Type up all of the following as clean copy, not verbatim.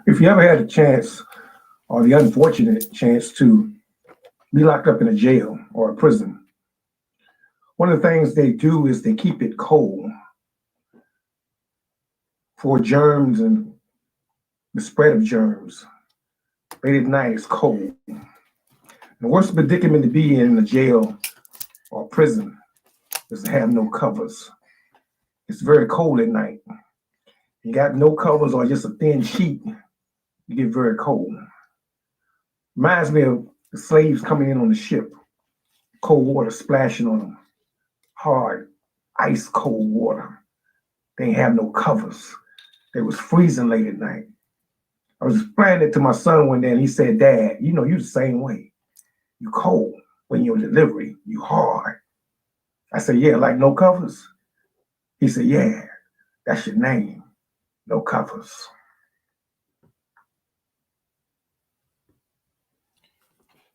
If you ever had a chance or the unfortunate chance to be locked up in a jail or a prison, one of the things they do is they keep it cold for germs and the spread of germs. Late at night, it's cold. The worst predicament to be in a jail or prison is to have no covers. It's very cold at night. You got no covers or just a thin sheet, you get very cold. Reminds me of the slaves coming in on the ship, cold water splashing on them, hard, ice cold water. They ain't have no covers. They was freezing late at night. I was explaining it to my son one day, and he said, "Dad, you know you the same way. You cold when you're delivery. You hard." I said, "Yeah, like no covers." He said, "Yeah, that's your name, no covers."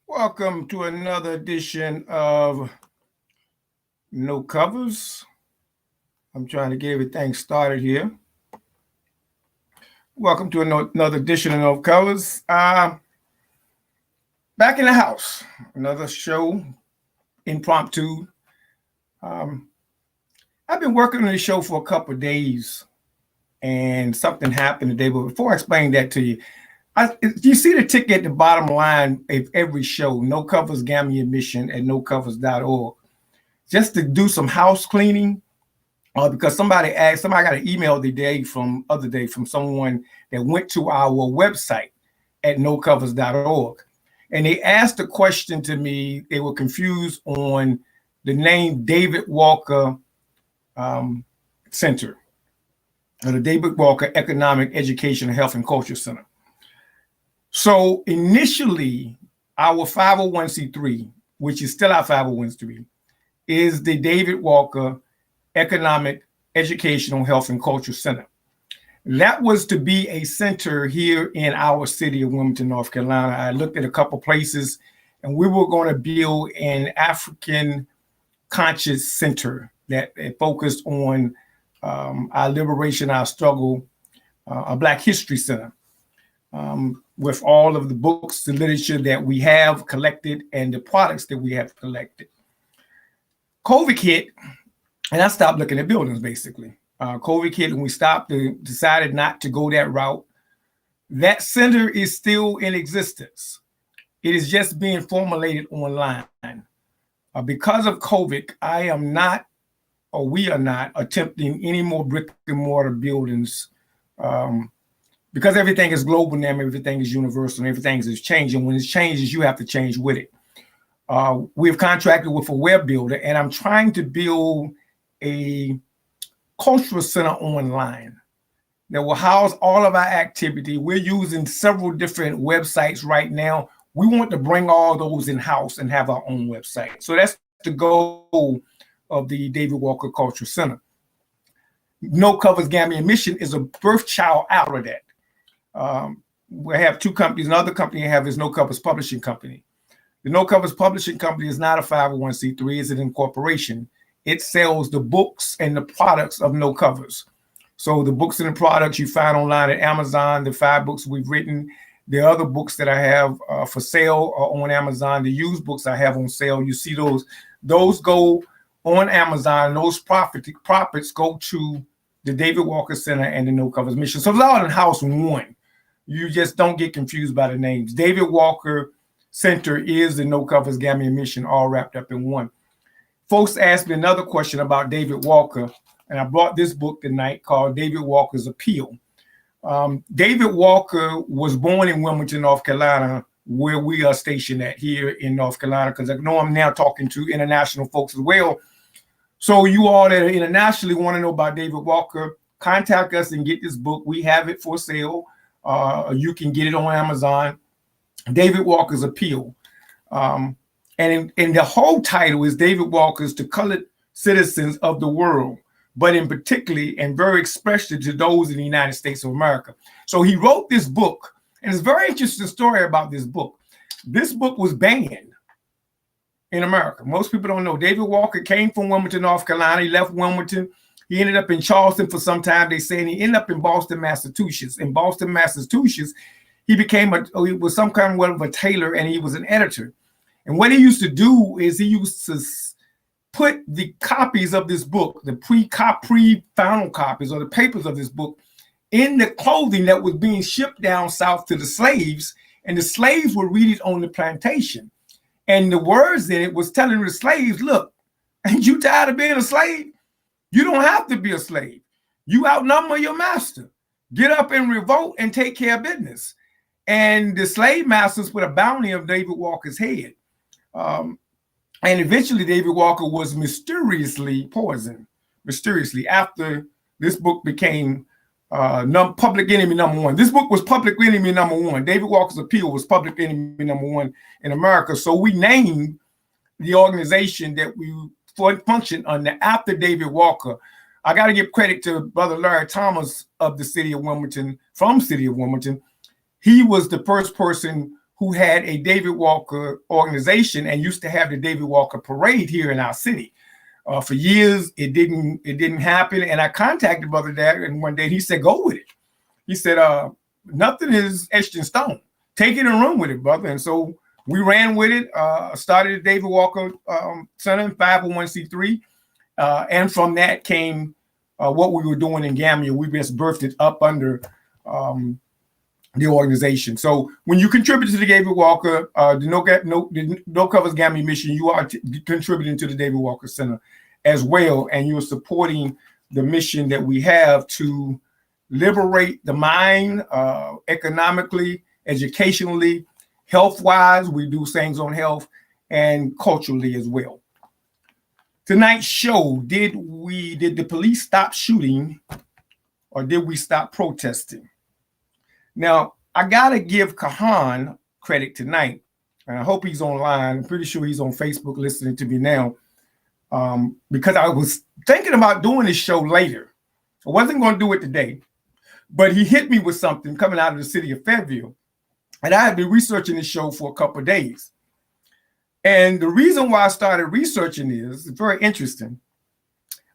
Welcome to another edition of No Covers. I'm trying to get everything started here. Welcome to another edition of No Covers. Back in the house, another show, impromptu. I've been working on this show for a couple of days, and something happened today. But before I explain that to you, you see the ticket at the bottom line of every show, No Covers Gammy Admission at nocovers.org. Just to do some house cleaning, because somebody got an email the other day from someone that went to our website at nocovers.org. And they asked a question to me. They were confused on the name David Walker Center, or the David Walker Economic Education, Health, and Culture Center. So initially, our 501c3, which is still our 501c3, is the David Walker Economic Educational Health and Culture Center. That was to be a center here in our city of Wilmington, North Carolina. I looked at a couple places, and we were going to build an African conscious center that focused on our liberation, our struggle, a Black History Center, with all of the books, the literature that we have collected, and the products that we have collected. COVID hit, and I stopped looking at buildings, basically. COVID hit, and we decided not to go that route. That center is still in existence. It is just being formulated online. Because of COVID, we are not attempting any more brick and mortar buildings, because everything is global now, everything is universal, and everything is changing. When it changes, you have to change with it. We've contracted with a web builder, and I'm trying to build a cultural center online that will house all of our activity. We're using several different websites right now. We want to bring all those in-house and have our own website. So that's the goal of the David Walker Cultural Center. No Covers Gammy Admission is a birth child out of that. We have two companies. Another company I have is No Covers Publishing Company. The No Covers Publishing Company is not a 501c3, it's an incorporation. It sells the books and the products of No Covers. So the books and the products you find online at Amazon, the 5 books we've written, the other books that I have for sale are on Amazon. The used books I have on sale, you see those go on Amazon. Those profits go to the David Walker Center and the No Covers Mission. So it's all in house one. You just don't get confused by the names. David Walker Center is the No Covers Gammy Mission, all wrapped up in one. Folks asked me another question about David Walker, and I brought this book tonight called David Walker's Appeal. David Walker was born in Wilmington, North Carolina, where we are stationed at here in North Carolina, because I know I'm now talking to international folks as well. So you all that are internationally want to know about David Walker, contact us and get this book. We have it for sale. You can get it on Amazon. David Walker's Appeal. And the whole title is David Walker's to Colored Citizens of the World, but in particularly and very especially to those in the United States of America. So he wrote this book, and it's a very interesting story about this book. This book was banned in America. Most people don't know. David Walker came from Wilmington, North Carolina. He left Wilmington He ended up in Charleston for some time. They say, and he ended up in Boston, Massachusetts. In Boston, Massachusetts, he he was some kind of a tailor, and he was an editor. And what he used to do is he used to put the copies of this book, the pre-final copies or the papers of this book, in the clothing that was being shipped down south to the slaves, and the slaves would read it on the plantation. And the words in it was telling the slaves, look, ain't you tired of being a slave? You don't have to be a slave. You outnumber your master. Get up and revolt and take care of business. And the slave masters put a bounty of David Walker's head. And eventually David Walker was mysteriously poisoned, after this book became public enemy number one. This book was public enemy number one. David Walker's Appeal was public enemy number one in America. So we named the organization that we functioned under after David Walker. I got to give credit to Brother Larry Thomas of the city of Wilmington, from city of Wilmington. He was the first person who had a David Walker organization and used to have the David Walker parade here in our city. For years, it didn't happen. And I contacted Brother Dad, and one day he said, go with it. He said, nothing is etched in stone. Take it and run with it, brother. And so we ran with it, started the David Walker Center, 501c3. And from that came what we were doing in Gambier. We just birthed it up under the organization. So when you contribute to the David Walker, the No Covers Gambier mission, you are contributing to the David Walker Center as well. And you're supporting the mission that we have to liberate the mind economically, educationally, health-wise. We do things on health, and culturally as well. Tonight's show, did the police stop shooting, or did we stop protesting? Now, I gotta give Kahan credit tonight, and I hope he's online. I'm pretty sure he's on Facebook listening to me now, because I was thinking about doing this show later. I wasn't going to do it today, but he hit me with something coming out of the city of Fayetteville, and I had been researching this show for a couple of days. And the reason why I started researching is very interesting.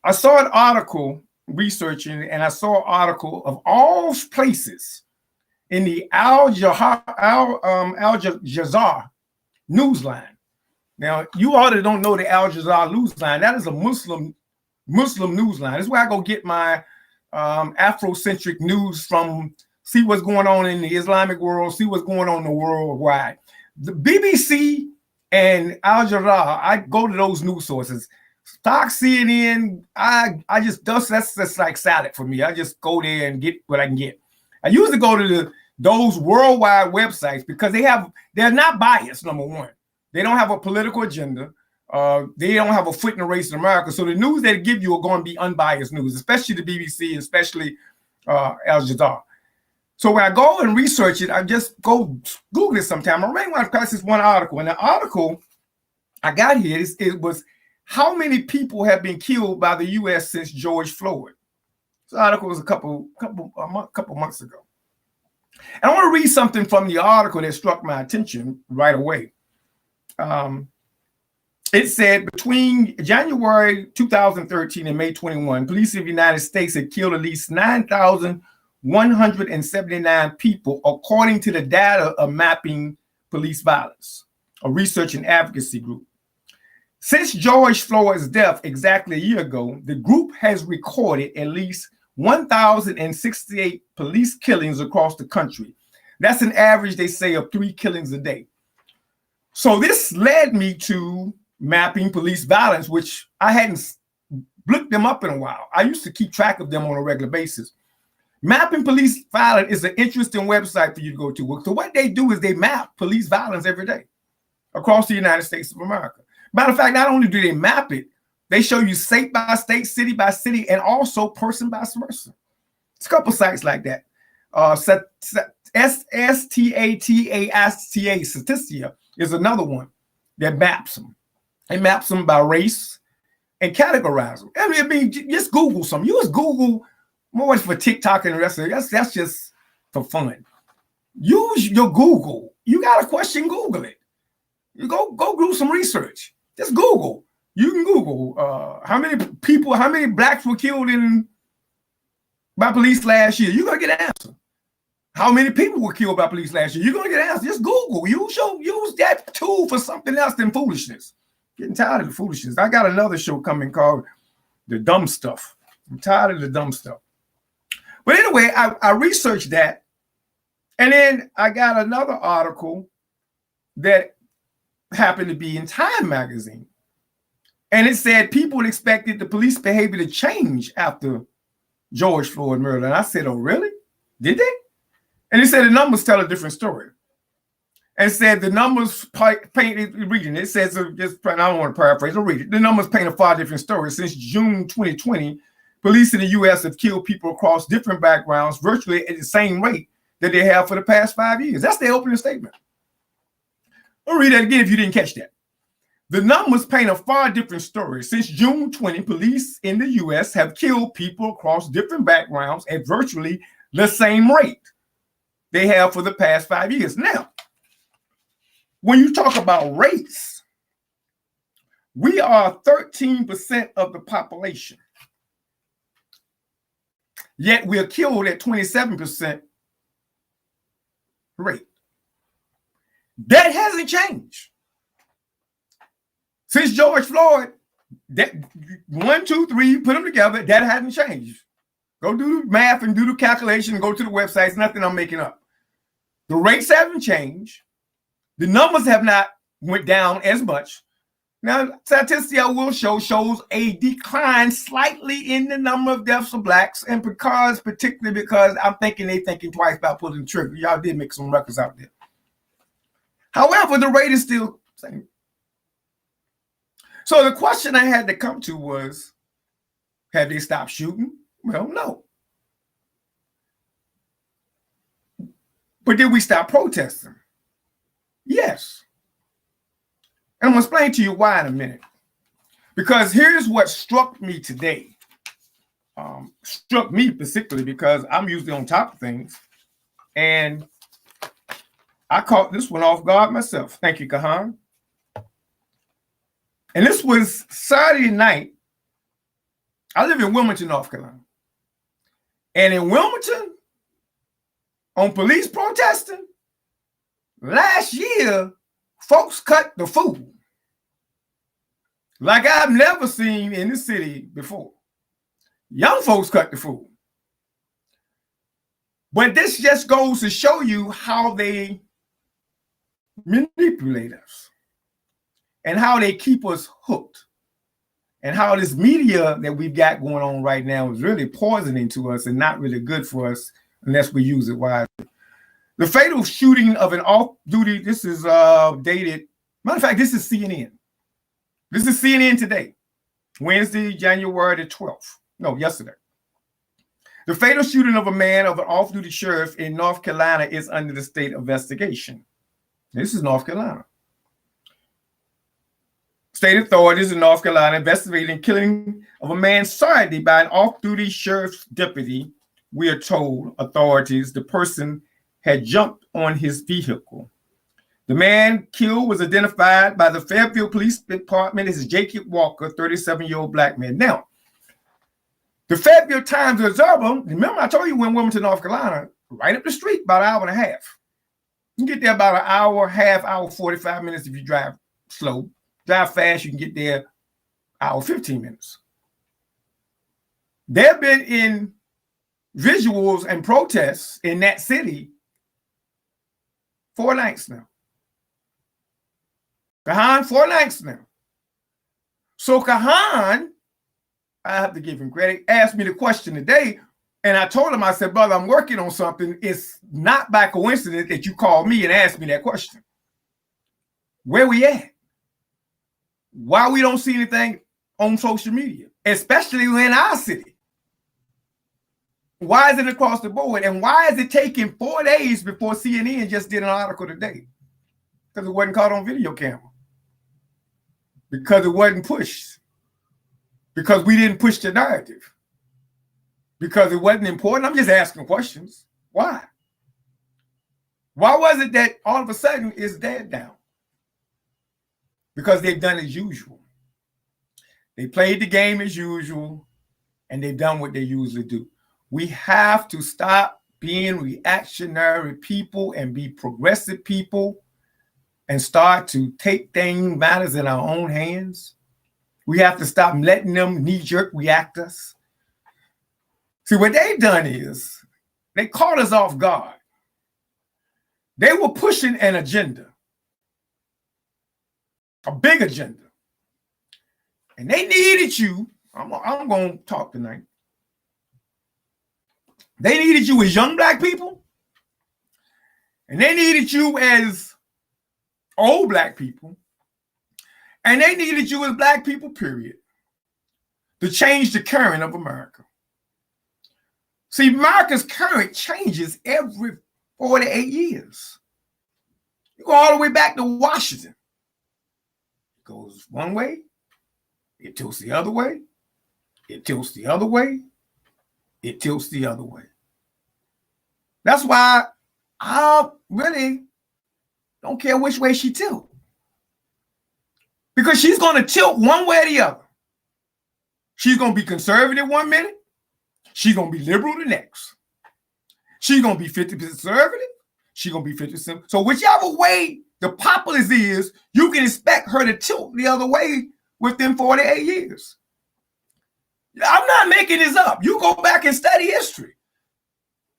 I saw an article researching, and I saw an article of all places in the Al Jazeera newsline. Now, you all that don't know the Al Jazeera newsline, that is a Muslim newsline. That's where I go get my Afrocentric news from, see what's going on in the Islamic world, see what's going on in the worldwide. The BBC and Al Jazeera, I go to those news sources. Fox, CNN, that's like salad for me. I just go there and get what I can get. I usually go to those worldwide websites because they're not biased, number one. They don't have a political agenda. They don't have a foot in the race in America. So the news they give you are going to be unbiased news, especially the BBC, especially Al Jazeera. So when I go and research it, I just go Google it sometime. I read one article, and the article I got here, it was how many people have been killed by the U.S. since George Floyd. So the article was a couple months ago. And I want to read something from the article that struck my attention right away. It said between January 2013 and May 21, police of the United States had killed at least 9,179 people, according to the data of Mapping Police Violence, a research and advocacy group. Since George Floyd's death exactly a year ago, the group has recorded at least 1,068 police killings across the country. That's an average, they say, of 3 killings a day. So this led me to Mapping Police Violence, which I hadn't looked them up in a while. I used to keep track of them on a regular basis. Mapping Police Violence is an interesting website for you to go to. So what they do is they map police violence every day across the United States of America. Matter of fact, not only do they map it, they show you state by state, city by city, and also person by person. It's a couple sites like that. Statistia is another one that maps them. It maps them by race and categorize them. I mean, just Google some. You just Google more for TikTok and the rest of it. That's just for fun. Use your Google. You got a question, Google it. You go do some research. Just Google You can Google how many blacks were killed by police last year. You're gonna get an answer. How many people were killed by police last year? You're gonna get an answer. Just Google. Use that tool for something else than foolishness. Getting tired of the foolishness. I got another show coming called The Dumb Stuff. I'm tired of the dumb stuff. But anyway, I researched that, and then I got another article that happened to be in Time magazine. And it said people expected the police behavior to change after George Floyd murder. And I said, oh, really? Did they? And it said the numbers tell a different story. And it said the numbers paint, reading it says, I don't want to paraphrase, I'll read it. The numbers paint a far different story. Since June 2020, police in the U.S. have killed people across different backgrounds virtually at the same rate that they have for the past 5 years. That's their opening statement. I'll read that again if you didn't catch that. The numbers paint a far different story. Since June 20, police in the U.S. have killed people across different backgrounds at virtually the same rate they have for the past 5 years. Now, when you talk about race, we are 13% of the population. Yet we are killed at 27% rate. That hasn't changed. Since George Floyd, that 1, 2, 3, put them together, that hasn't changed. Go do the math and do the calculation and go to the website. It's nothing I'm making up. The rates haven't changed. The numbers have not went down as much. Now, statistics I will shows a decline slightly in the number of deaths of blacks, and particularly because I'm thinking they're thinking twice about pulling the trigger. Y'all did make some records out there. However, the rate is still the same. So the question I had to come to was, have they stopped shooting? Well, no. But did we stop protesting? Yes. And I'm going to explain to you why in a minute. Because here's what struck me today. Struck me particularly because I'm usually on top of things. And I caught this one off guard myself. Thank you, Kahan. And this was Saturday night. I live in Wilmington, North Carolina. And in Wilmington, on police protesting, last year, folks cut the food like I've never seen in the city before. Young folks cut the food. But this just goes to show you how they manipulate us and how they keep us hooked and how this media that we've got going on right now is really poisoning to us and not really good for us unless we use it wisely. The fatal shooting of an off-duty, this is dated, matter of fact, this is CNN. This is CNN today, Wednesday, January the 12th. No, yesterday. The fatal shooting of a man of an off-duty sheriff in North Carolina is under the state investigation. This is North Carolina. State authorities in North Carolina investigating killing of a man Saturday by an off-duty sheriff's deputy. We are told authorities the person had jumped on his vehicle. The man killed was identified by the Fairfield Police Department as Jacob Walker, 37-year-old black man. Now, the Fairfield Times-Observer, remember I told you when Wilmington, North Carolina, right up the street, about an hour and a half. You can get there about an hour, half hour, 45 minutes if you drive slow. Drive fast, you can get there hour, 15 minutes. They've been in visuals and protests in that city 4 nights now. Kahan, 4 nights now. So Kahan, I have to give him credit, asked me the question today, and I told him, I said, brother, I'm working on something. It's not by coincidence that you called me and asked me that question. Where we at? Why we don't see anything on social media, especially in our city? Why is it across the board? And why is it taking 4 days before CNN just did an article today? Because it wasn't caught on video camera. Because it wasn't pushed. Because we didn't push the narrative. Because it wasn't important. I'm just asking questions. Why? Why was it that all of a sudden it's dead down? Because they've done as usual. They played the game as usual, and they've done what they usually do. We have to stop being reactionary people and be progressive people and start to take matters in our own hands. We have to stop letting them knee-jerk react us. See, what they've done is they caught us off guard. They were pushing an agenda, a big agenda. And they needed you. I'm going to talk tonight. They needed you as young Black people. And they needed you as old Black people. And they needed you as Black people, period, to change the current of America. See, America's current changes every 48 years. You go all the way back to Washington. It goes one way, it tilts the other way, it tilts the other way, it tilts the other way. That's why I really don't care which way she tilts. Because she's going to tilt one way or the other. She's going to be conservative one minute. She's going to be liberal the next. She's going to be 50% conservative. She's going to be 50%. So whichever way the populace is, you can expect her to tilt the other way within 48 years. I'm not making this up. You go back and study history.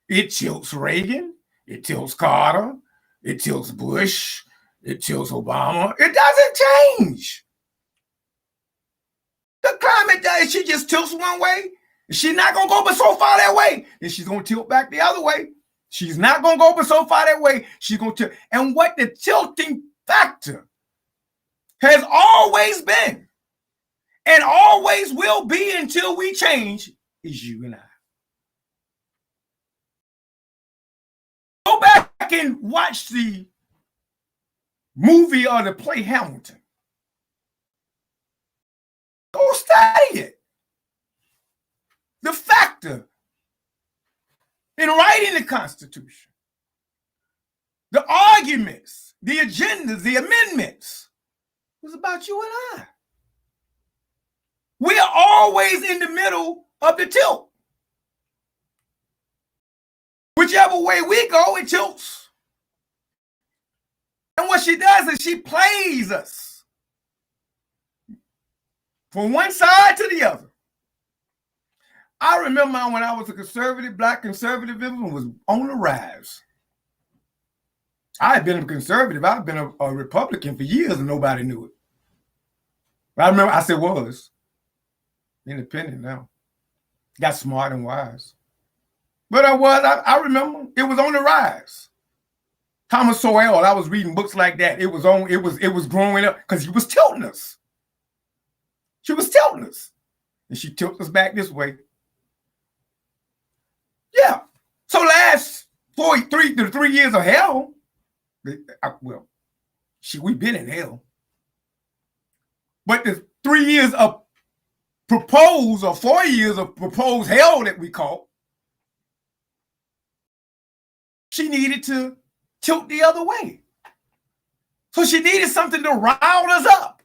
It tilts Reagan. It tilts Carter. It tilts Bush. It tilts Obama. It doesn't change. The climate does. She just tilts one way. She's not going to go but so far that way. Then she's going to tilt back the other way. She's not going to go but so far that way. She's going to tilt. And what the tilting factor has always been and always will be until we change is you and I. Go back and watch the movie or the play Hamilton. Go study it. The factor in writing the Constitution, the arguments, the agendas, the amendments was about you and I. We are always in the middle of the tilt. Whichever way we go, it tilts. And what she does is she plays us from one side to the other. I remember when I was a conservative, Black conservatism was on the rise. I had been a conservative. I've been a Republican for years and nobody knew it. But I remember I said was independent now. Got smart and wise. But I remember it was on the rise. Thomas Sowell, I was reading books like that. It was growing up because he was tilting us. She was tilting us. And she tilted us back this way. Yeah. So last 3 years of hell, we've been in hell. But the 3 years of proposed or 4 years of proposed hell that we caught, she needed to tilt the other way. So she needed something to rile us up.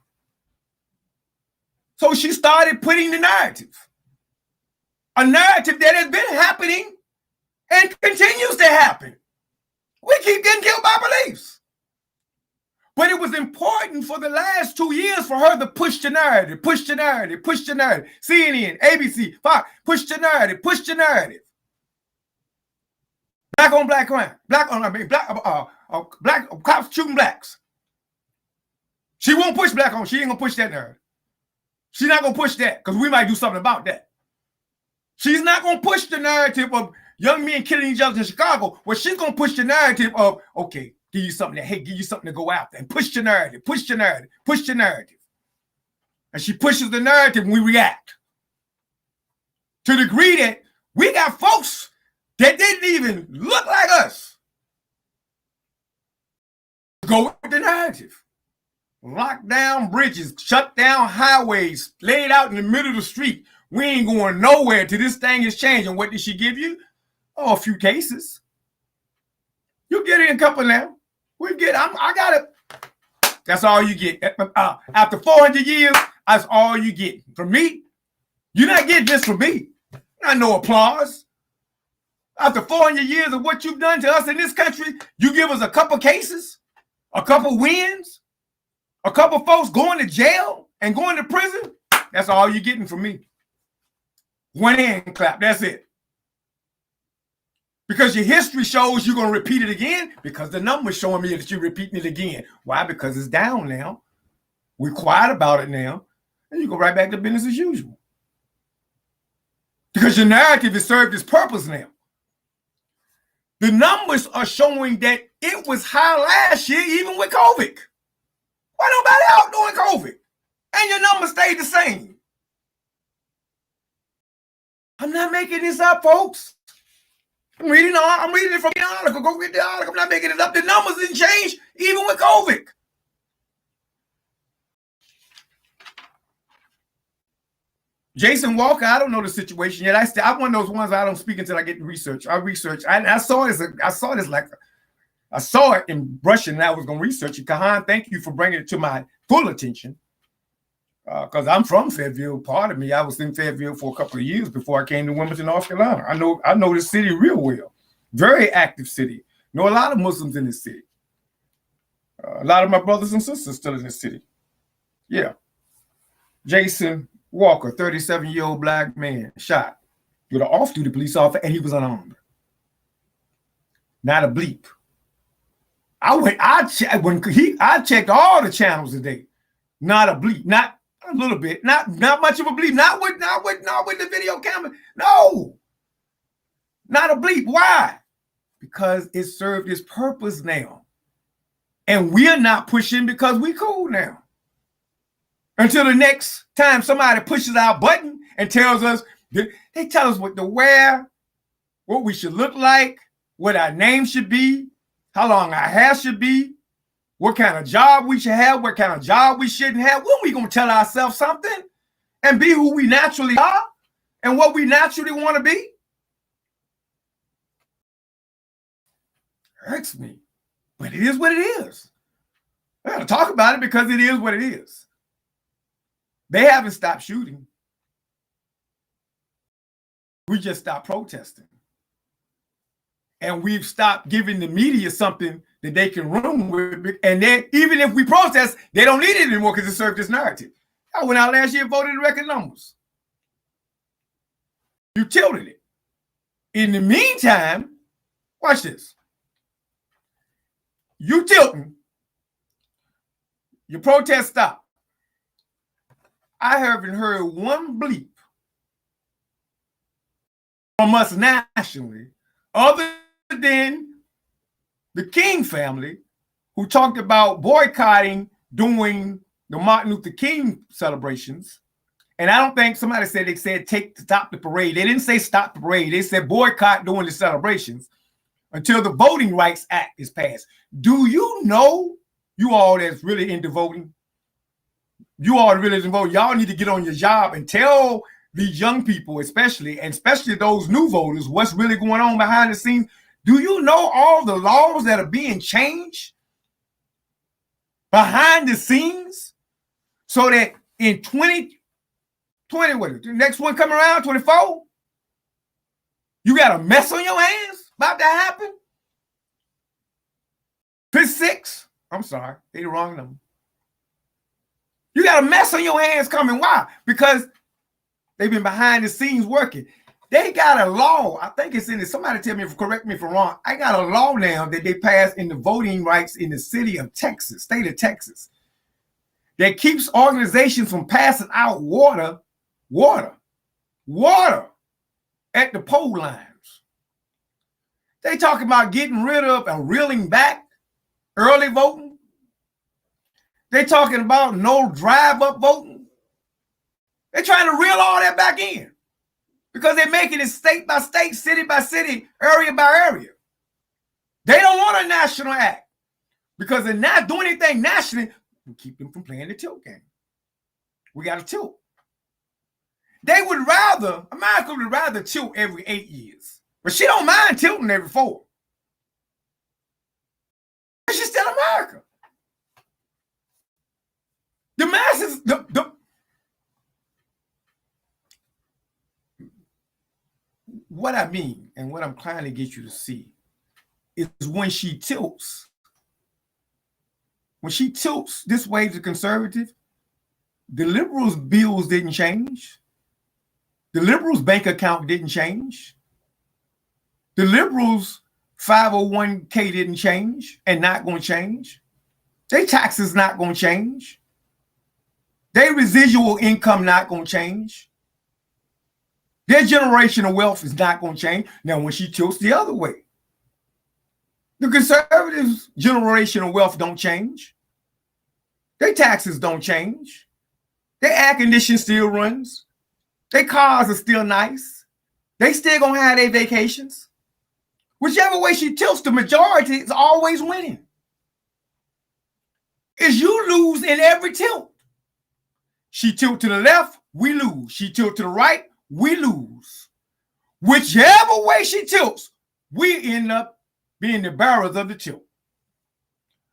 So she started putting the narrative. A narrative that has been happening and continues to happen. We keep getting killed by beliefs. But it was important for the last 2 years for her to push the narrative, push the narrative, push the narrative. CNN, ABC, Fox, push the narrative, push the narrative. Black on black crime, black cops shooting blacks. She won't push black on. She ain't gonna push that narrative. She's not gonna push that because we might do something about that. She's not gonna push the narrative of young men killing each other in Chicago. Well, she's gonna push the narrative of okay, give you something to go after and push the narrative, push the narrative, push the narrative. And she pushes the narrative and we react. To the degree that we got folks that didn't even look like us. Go with the narrative. Lock down bridges, shut down highways, laid out in the middle of the street. We ain't going nowhere till this thing is changing. What did she give you? Oh, a few cases. You get in a couple now. I got it. That's all you get. After 400 years, That's all you get from me. You're not getting this from me. Not no applause. After 400 years of what you've done to us in this country, you give us a couple cases, a couple wins, a couple folks going to jail and going to prison. That's all you're getting from me. One hand clap. That's it. Because your history shows you're going to repeat it again, because the numbers showing me that you're repeating it again. Why? Because it's down now. We're quiet about it now. And you go right back to business as usual. Because your narrative has served its purpose now. The numbers are showing that it was high last year, even with COVID. Why nobody out doing COVID? And your numbers stayed the same. I'm not making this up, folks. I'm reading it from the article. Go read the article. I'm not making it up. The numbers didn't change even with COVID. Jason Walker, I don't know the situation yet. I'm one of those ones I don't speak until I get the research. I research. I saw this. I saw it in Russian, and I was going to research it. Kahan, thank you for bringing it to my full attention. Because I'm from Fayetteville. Part of me, I was in Fayetteville for a couple of years before I came to Wilmington, North Carolina. I know this city real well. Very active city. Know a lot of Muslims in this city. A lot of my brothers and sisters still in this city. Yeah. Jason Walker, 37-year-old black man, shot with an off-duty police officer, and he was unarmed. Not a bleep. I checked all the channels today. Not a bleep. Not a little bit. Not much of a bleep. Not with the video camera. No. Not a bleep. Why? Because it served its purpose now. And we're not pushing because we cool now. Until the next time somebody pushes our button and tells us, they tell us what to wear, what we should look like, what our name should be, how long our hair should be, what kind of job we should have, what kind of job we shouldn't have. When we going to tell ourselves something and be who we naturally are and what we naturally want to be? Hurts me, but it is what it is. I got to talk about it because it is what it is. They haven't stopped shooting. We just stopped protesting. And we've stopped giving the media something that they can run with. And then even if we protest, they don't need it anymore because it served this narrative. I went out last year and voted in record numbers. You tilted it. In the meantime, watch this. You tilting. Your protest stopped. I haven't heard one bleep from us nationally other than the King family, who talked about boycotting doing the Martin Luther King celebrations. And I don't think somebody said, they said stop the parade. They didn't say stop the parade. They said boycott doing the celebrations until the Voting Rights Act is passed. Do you know, you all that's really into voting, you all really into voting, y'all need to get on your job and tell these young people, especially those new voters, what's really going on behind the scenes. Do you know all the laws that are being changed behind the scenes so that in 2020, what, the next one coming around, 24, you got a mess on your hands about to happen? 56, I'm sorry, they the wrong number. You got a mess on your hands coming. Why? Because they've been behind the scenes working. They got a law. I think it's in it. Somebody tell me, correct me if I'm wrong. I got a law now that they passed in the voting rights in the city of Texas, state of Texas, that keeps organizations from passing out water at the poll lines. They talking about getting rid of and reeling back early voting. They talking about no drive-up voting. They're trying to reel all that back in because they're making it state by state, city by city, area by area. They don't want a national act because they're not doing anything nationally to keep them from playing the tilt game. We got to tilt. America would rather tilt every 8 years, but she don't mind tilting every 4. She's still America. The masses, what I mean and what I'm trying to get you to see is when she tilts this way to conservative, the liberals' bills didn't change. The liberals' bank account didn't change. The liberals' 501k didn't change and not going to change. Their taxes not going to change. Their residual income not going to change. Their generational wealth is not going to change. Now, when she tilts the other way, the conservatives' generational wealth don't change. Their taxes don't change. Their air conditioning still runs. Their cars are still nice. They still gonna have their vacations. Whichever way she tilts, the majority is always winning. Is you lose in every tilt. She tilt to the left, we lose. She tilt to the right, we lose. Whichever way she tilts, we end up being the bearers of the tilt.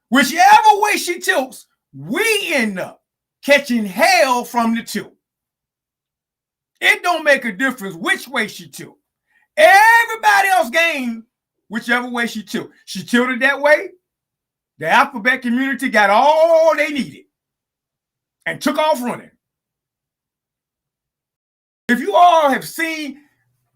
Whichever way she tilts, we end up catching hell from the tilt. It don't make a difference which way she tilt. Everybody else gained whichever way she tilt. She tilted that way. The alphabet community got all they needed and took off running. If you all have seen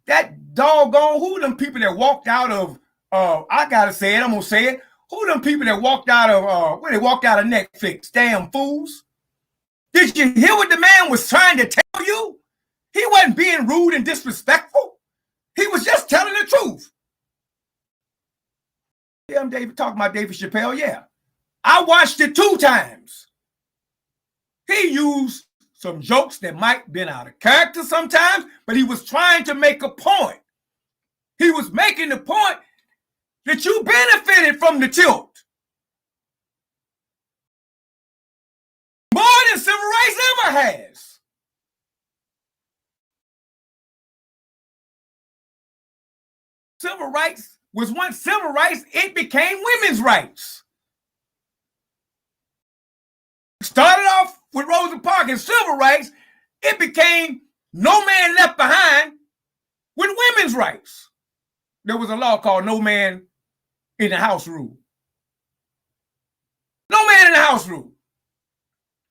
that doggone, who them people that walked out of, I gotta say it, I'm gonna say it. Who them people that walked out of, when they walked out of Netflix? Damn fools. Did you hear what the man was trying to tell you? He wasn't being rude and disrespectful. He was just telling the truth. Yeah, I'm David, talking about David Chappelle, yeah. I watched it 2 times. He used some jokes that might have been out of character sometimes, but he was trying to make a point. He was making the point that you benefited from the tilt more than civil rights ever has. Civil rights was once civil rights, it became women's rights. Started off with Rosa Parks and civil rights, it became no man left behind with women's rights. There was a law called no man in the house rule. No man in the house rule.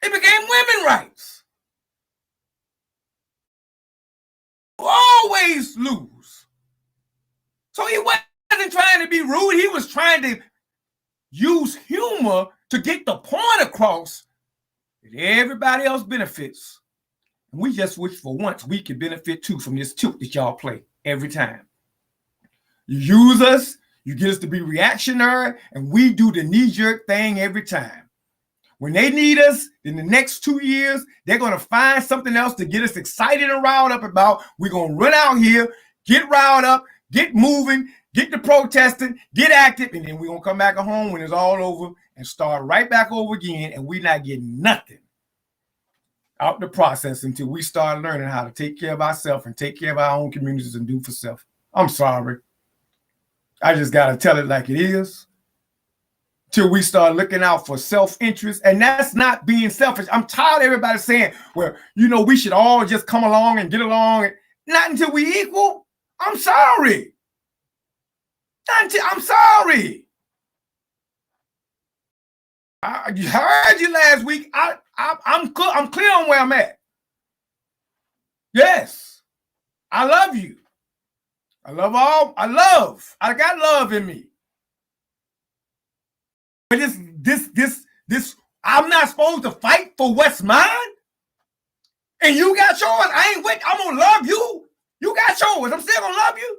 It became women's rights. Always lose. So he wasn't trying to be rude. He was trying to use humor to get the point across that everybody else benefits. And we just wish for once we could benefit too from this tilt that y'all play every time. You use us, you get us to be reactionary, and we do the knee-jerk thing every time. When they need us in the next 2 years, they're going to find something else to get us excited and riled up about. We're going to run out here, get riled up, get moving, get to protesting, get active, and then we're going to come back home when it's all over and start right back over again, and we're not getting nothing out the process until we start learning how to take care of ourselves and take care of our own communities and do for self. I'm sorry. I just got to tell it like it is. Till we start looking out for self-interest. And that's not being selfish. I'm tired of everybody saying, well, we should all just come along and get along. Not until we equal. I'm sorry. I'm sorry. I heard you last week. I'm clear on where I'm at. Yes. I love you. I got love in me. But this, I'm not supposed to fight for what's mine? And you got yours. I'm going to love you. You got yours. I'm still going to love you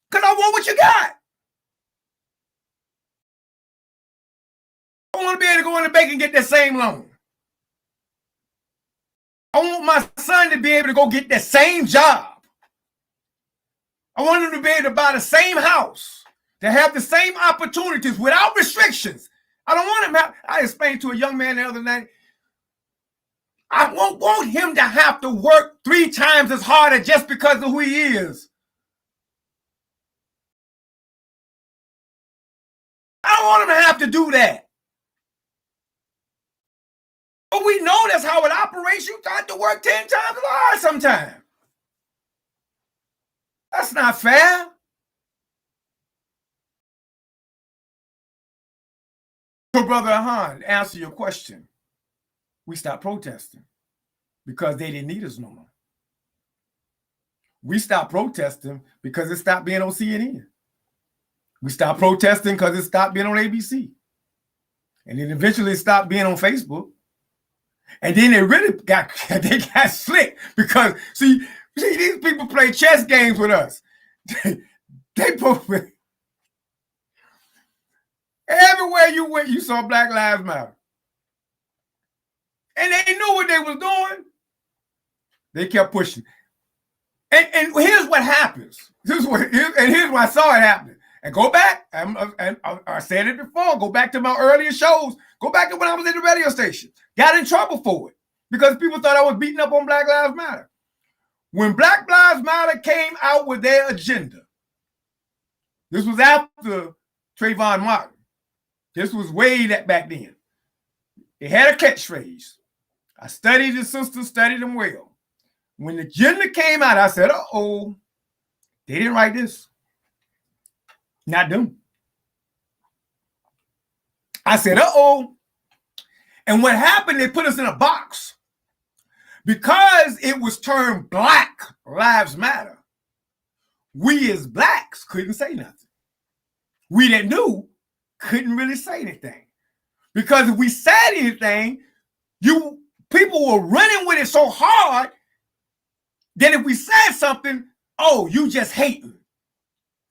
because I want what you got. I want to be able to go in the bank and get that same loan. I want my son to be able to go get that same job. I want him to be able to buy the same house, to have the same opportunities without restrictions. I don't want him I explained to a young man the other night, I won't want him to have to work 3 times as hard just because of who he is. I don't want him to have to do that. But we know that's how it operates. You got to work 10 times as hard sometimes. That's not fair. So, Brother Han, to answer your question, we stopped protesting because they didn't need us no more. We stopped protesting because it stopped being on CNN. We stopped protesting because it stopped being on ABC. And then eventually it stopped being on Facebook. And then they really got slick because see these people play chess games with us. They both everywhere you went, you saw Black Lives Matter. And they knew what they was doing. They kept pushing. And here's what happens. Here's where I saw it happening. And go back, and I said it before, go back to my earlier shows. Go back to when I was at the radio station. Got in trouble for it because people thought I was beating up on Black Lives Matter. When Black Lives Matter came out with their agenda, this was after Trayvon Martin. This was way back then. It had a catchphrase. I studied the sisters, studied them well. When the agenda came out, I said, uh-oh, they didn't write this. Not them. I said, uh-oh. And what happened, they put us in a box. Because it was termed Black Lives Matter, we as blacks couldn't say nothing. We that knew couldn't really say anything. Because if we said anything, people were running with it so hard that if we said something, oh, you just hating.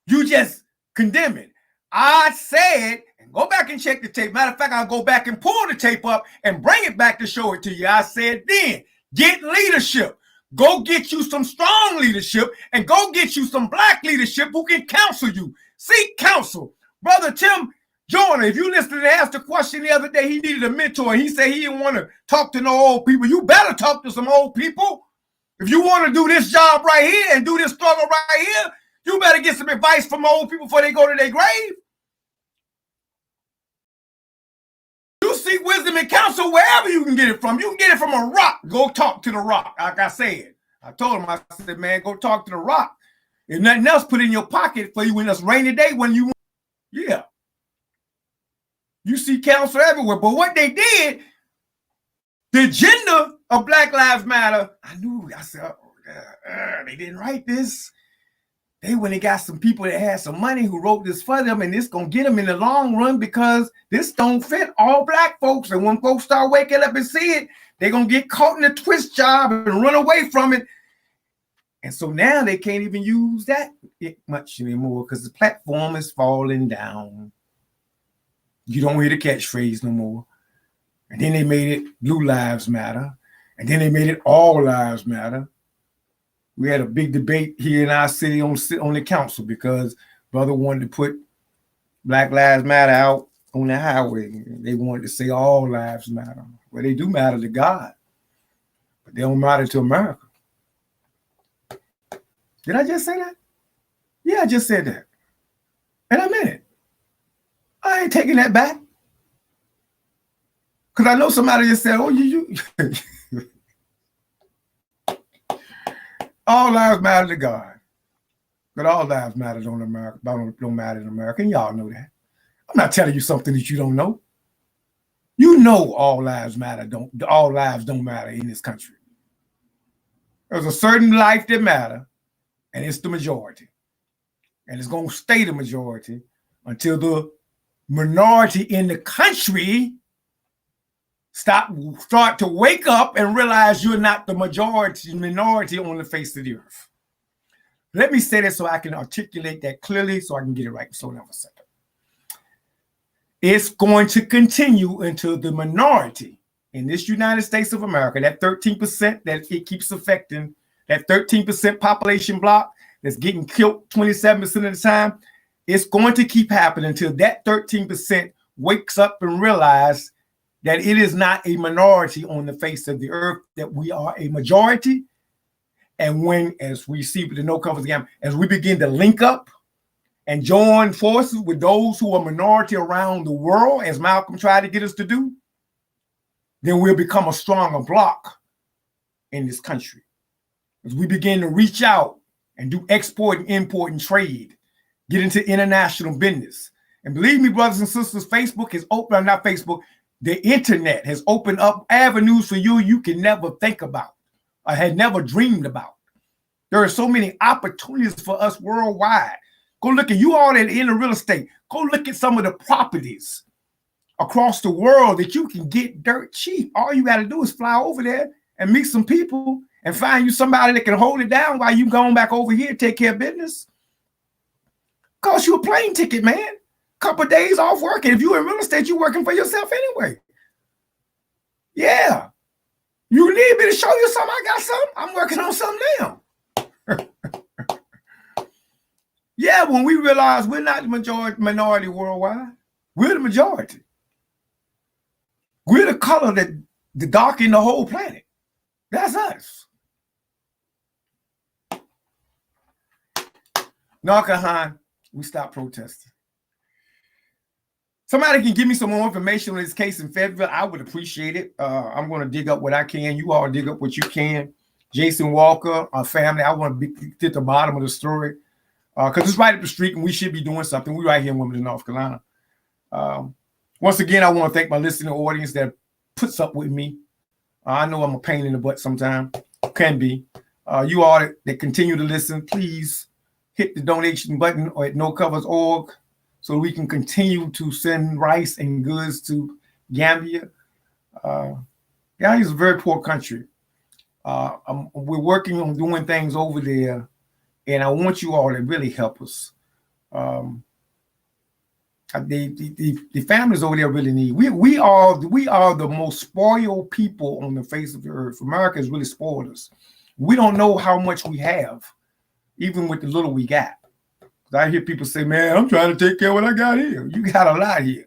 You just condemning. I said, and go back and check the tape. Matter of fact, I'll go back and pull the tape up and bring it back to show it to you. I said then, get leadership. Go get you some strong leadership and go get you some black leadership who can counsel you. Seek counsel. Brother Tim Joyner, if you listened to ask the question the other day, he needed a mentor. He said he didn't want to talk to no old people. You better talk to some old people. If you want to do this job right here and do this struggle right here, you better get some advice from old people before they go to their grave. You seek wisdom and counsel wherever you can get it from. You can get it from a rock. Go talk to the rock. Like I said, I told him, I said, man, go talk to the rock. If nothing else, put it in your pocket for you when it's rainy day when you, yeah. You see counsel everywhere. But what they did, the agenda of Black Lives Matter, I knew, I said, they didn't write this. They went and got some people that had some money who wrote this for them, and this gonna get them in the long run because this don't fit all black folks. And when folks start waking up and see it, they're gonna get caught in a twist job and run away from it. And so now they can't even use that much anymore because the platform is falling down. You don't hear the catchphrase no more. And then they made it Blue Lives Matter. And then they made it All Lives Matter. We had a big debate here in our city on the council because brother wanted to put Black Lives Matter out on the highway. They wanted to say all lives matter. Well, they do matter to God, but they don't matter to America. Did I just say that? Yeah, I just said that. And I meant it. I ain't taking that back. Because I know somebody just said, oh, you. All lives matter to God. But all lives matter don't matter in America. And y'all know that. I'm not telling you something that you don't know. You know all lives matter. All lives don't matter in this country. There's a certain life that matter, and it's the majority. And it's going to stay the majority until the minority in the country start to wake up and realize you're not the minority on the face of the earth. Let me say that so I can articulate that clearly so I can get it right. Slow down for a second. It's going to continue until the minority in this United States of America, that 13% that it keeps affecting, that 13% population block that's getting killed 27% of the time, it's going to keep happening until that 13% wakes up and realize that it is not a minority on the face of the earth, that we are a majority. And when, as we see with the No Comforts Gamma, as we begin to link up and join forces with those who are minority around the world, as Malcolm tried to get us to do, then we'll become a stronger block in this country. As we begin to reach out and do export and import and trade, get into international business. And believe me, brothers and sisters, Facebook has opened, not Facebook, the internet has opened up avenues for you can never think about or had never dreamed about. There are so many opportunities for us worldwide. Go look at you all that in the real estate. Go look at some of the properties across the world that you can get dirt cheap. All you got to do is fly over there and meet some people and find you somebody that can hold it down while you going back over here, take care of business. Cost you a plane ticket, man. Couple of days off working. If you're in real estate, you're working for yourself anyway. Yeah. You need me to show you something? I got something. I'm working on something now. Yeah, when we realize we're not the minority worldwide, we're the majority. We're the color that darken the whole planet. That's us. Narcahan, we stopped protesting. Somebody can give me some more information on this case in Fayetteville, I would appreciate it. I'm going to dig up what I can. You all dig up what you can. Jason Walker, our family, I want to get to the bottom of the story because it's right up the street and we should be doing something. We're right here in Wilmington, North Carolina. Once again, I want to thank my listening audience that puts up with me. I know I'm a pain in the butt sometimes. Can be. You all that continue to listen, please hit the donation button or at NoCovers.org so we can continue to send rice and goods to Gambia. Gambia is a very poor country. We're working on doing things over there, and I want you all to really help us. The families over there really need. We are the most spoiled people on the face of the earth. America has really spoiled us. We don't know how much we have, even with the little we got. I hear people say, "Man, I'm trying to take care of what I got here." You got a lot here.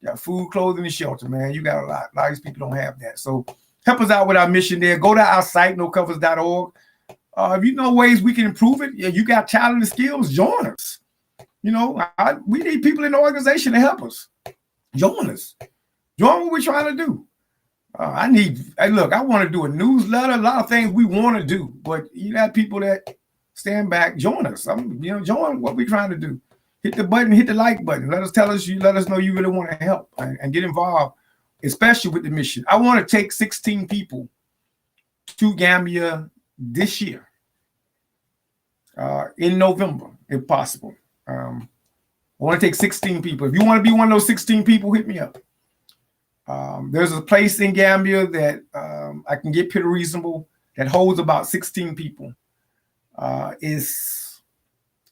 You got food, clothing, and shelter, man. You got a lot. A lot of these people don't have that. So help us out with our mission there. Go to our site, NoCovers.org. If you know ways we can improve it, you got talent and skills, join us. You know, we need people in the organization to help us. Join us. Join what we're trying to do. Look, I want to do a newsletter, a lot of things we want to do, but you got people that stand back, join us. Join what we're trying to do. Hit the button, hit the like button. Let us know you really want to help and get involved, especially with the mission. I want to take 16 people to Gambia this year, in November, if possible. I want to take 16 people. If you want to be one of those 16 people, hit me up. There's a place in Gambia that I can get pretty reasonable that holds about 16 people. Is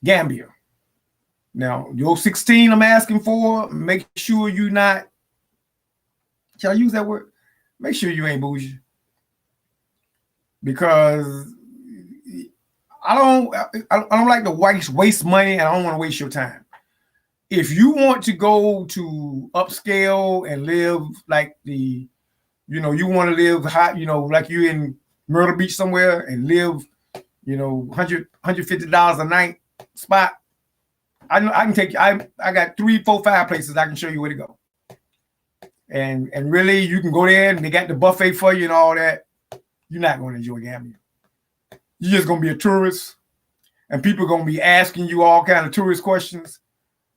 Gambia. Now, your 16 I'm asking for, make sure you're not, shall I use that word? Make sure you ain't bougie. Because I don't like to waste money, and I don't want to waste your time. If you want to go to upscale and live like you want to live hot, like you're in Myrtle Beach somewhere and live, $150 a night spot. I can take you. I got 3, 4, 5 places I can show you where to go. And really, you can go there and they got the buffet for you and all that. You're not going to enjoy Gambia. You're just going to be a tourist, and people are going to be asking you all kind of tourist questions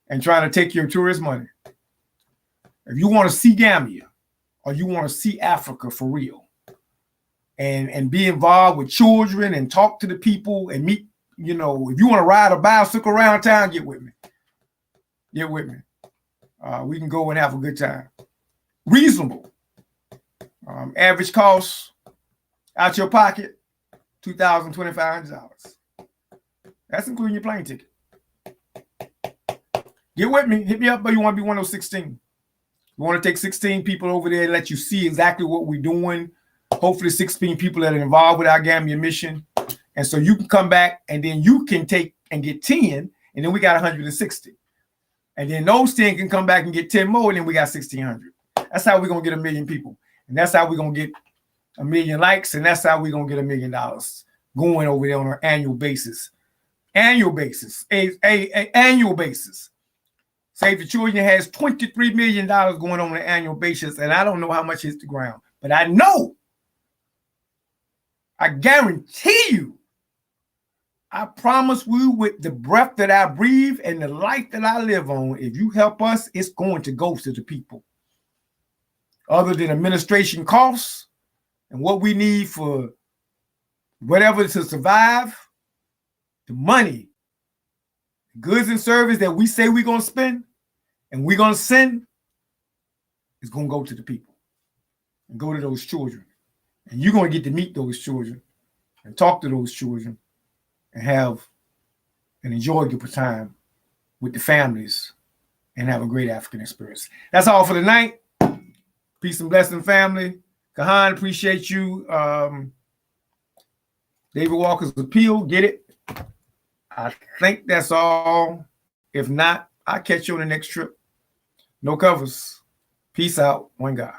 and trying to take your tourist money. If you want to see Gambia or you want to see Africa for real and be involved with children and talk to the people and meet, if you want to ride a bicycle around town, get with me. Get with me. We can go and have a good time. Reasonable. Average cost out your pocket, $2,500. That's including your plane ticket. Get with me. Hit me up, but you want to be one of those 16. We want to take 16 people over there and let you see exactly what we're doing. Hopefully 16 people that are involved with our Gambia mission. And so you can come back and then you can take and get 10, and then we got 160. And then those 10 can come back and get 10 more, and then we got 1,600. That's how we're going to get 1 million people. And that's how we're going to get 1 million likes, and that's how we're going to get $1 million going over there on an annual basis. Annual basis. Annual basis. Save the Children has $23 million going on an annual basis, and I don't know how much hits the ground. But I know, I guarantee you, I promise you, with the breath that I breathe and the life that I live on, if you help us, it's going to go to the people. Other than administration costs and what we need for whatever to survive, the money, goods and service that we say we're going to spend and we're going to send is going to go to the people and go to those children. And you're going to get to meet those children and talk to those children and have an enjoyable time with the families and have a great African experience. That's all for tonight. Peace and blessing, family. Kahan, appreciate you. David Walker's appeal, get it? I think that's all. If not, I'll catch you on the next trip. No covers. Peace out. One God.